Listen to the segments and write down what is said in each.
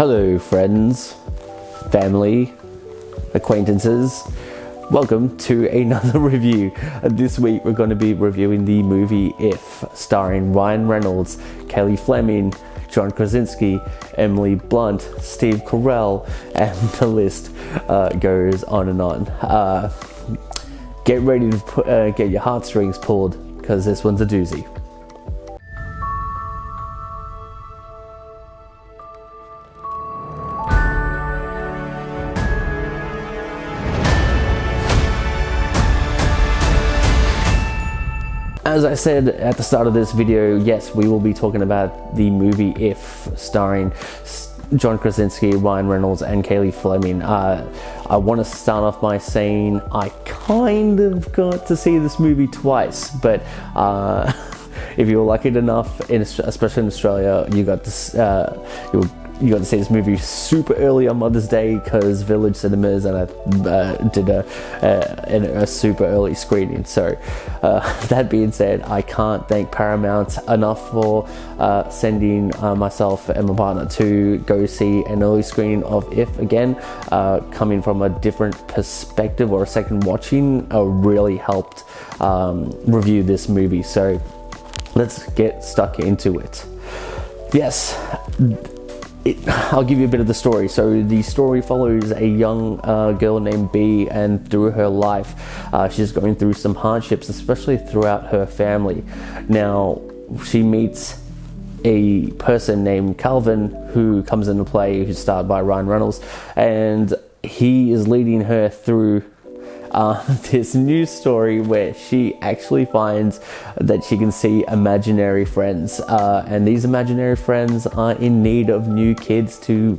Hello friends, family, acquaintances, welcome to another review. This week we're going to be reviewing the movie If, starring Ryan Reynolds, Cailey Fleming, John Krasinski, Emily Blunt, Steve Carell, and the list goes on and on. Get ready to get your heartstrings pulled, because this one's a doozy. As I said at the start of this video, yes, we will be talking about the movie If, starring John Krasinski, Ryan Reynolds, and Cailey Fleming. I want to start off by saying I kind of got to see this movie twice, but if you were lucky enough, especially in Australia, you got to you got to see this movie super early on Mother's Day because Village Cinemas and I did a super early screening. So that being said, I can't thank Paramount enough for sending myself and my partner to go see an early screening of If again. Coming from a different perspective or a second watching really helped review this movie. So let's get stuck into it. Yes. I'll give you a bit of the story. So the story follows a young girl named Bee, and through her life she's going through some hardships, especially throughout her family. Now she meets a person named Calvin who comes into play, who's starred by Ryan Reynolds, and he is leading her through this new story where she actually finds that she can see imaginary friends, and these imaginary friends are in need of new kids to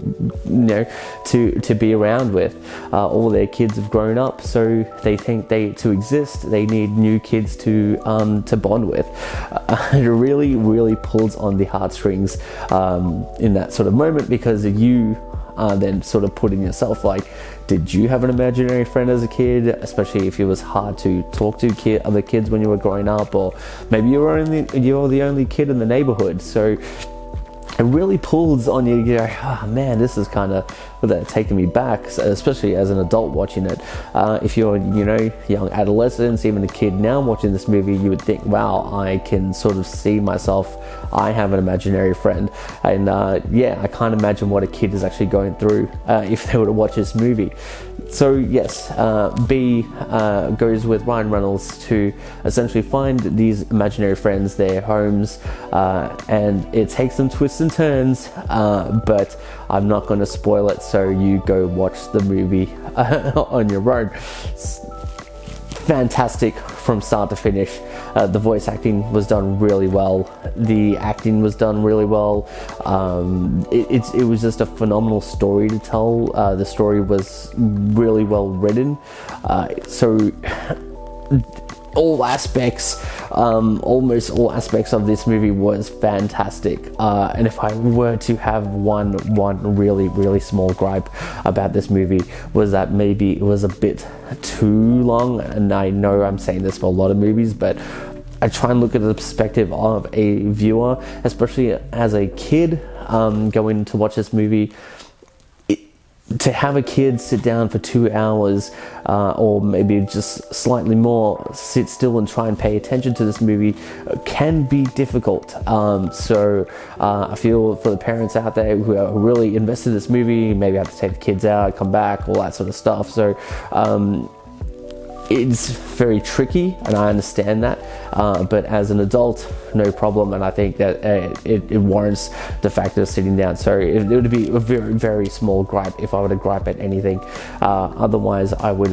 be around with. All their kids have grown up, so they think to exist they need new kids to bond with. It really pulls on the heartstrings in that sort of moment, because you then sort of putting yourself like, did you have an imaginary friend as a kid, especially if it was hard to talk to other kids when you were growing up, or maybe you were the only kid in the neighborhood. So it really pulls on you. You go, oh man, this is kind of taking me back, especially as an adult watching it. If you're young adolescents, even a kid now watching this movie, you would think, wow, I can sort of see myself. I have an imaginary friend, and yeah, I can't imagine what a kid is actually going through if they were to watch this movie. So yes, B goes with Ryan Reynolds to essentially find these imaginary friends, their homes, and it takes some twists and turns, but I'm not going to spoil it, so you go watch the movie on your own. Fantastic from start to finish. The voice acting was done really well. The acting was done really well. It was just a phenomenal story to tell. The story was really well written. So all aspects, almost all aspects of this movie was fantastic. And if I were to have one really small gripe about this movie, was that maybe it was a bit too long. And I know I'm saying this for a lot of movies, but I try and look at the perspective of a viewer, especially as a kid going to watch this movie. To have a kid sit down for 2 hours, or maybe just slightly more, sit still and try and pay attention to this movie can be difficult. So I feel for the parents out there who are really invested in this movie, maybe have to take the kids out, come back, all that sort of stuff. So it's very tricky, and I understand that, but as an adult, no problem, and I think that it warrants the fact of sitting down. So it would be a very small gripe if I were to gripe at anything. Otherwise, if I were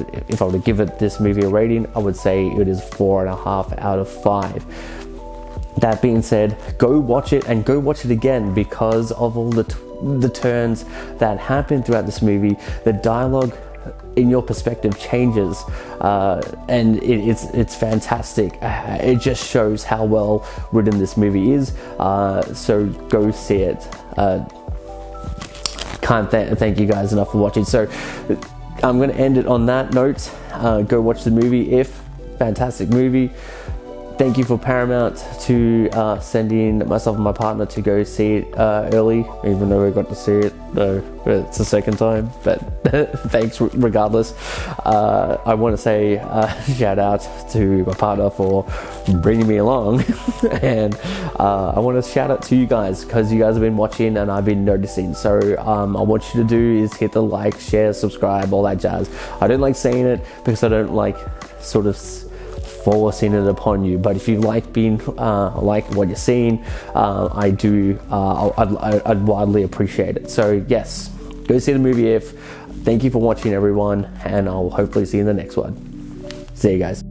to give this movie a rating, I would say it is 4.5 out of 5. That being said, go watch it, and go watch it again, because of all the turns that happen throughout this movie. The dialogue in your perspective changes, and it's fantastic. It just shows how well written this movie is. So go see it. Can't thank you guys enough for watching. So I'm going to end it on that note. Go watch the movie If. Fantastic movie. thank you for Paramount to send in myself and my partner to go see it early, even though we got to see it though it's the second time, but thanks regardless. I want to say shout out to my partner for bringing me along and I want to shout out to you guys because you guys have been watching and I've been noticing. So I want you to do is hit the like, share, subscribe, all that jazz. I don't like saying it because I don't like sort of forcing it upon you, but if you like being like what you're seeing, I'd wildly appreciate it. So yes, go see the movie If. Thank you for watching, everyone, and I'll hopefully see you in the next one. See you guys.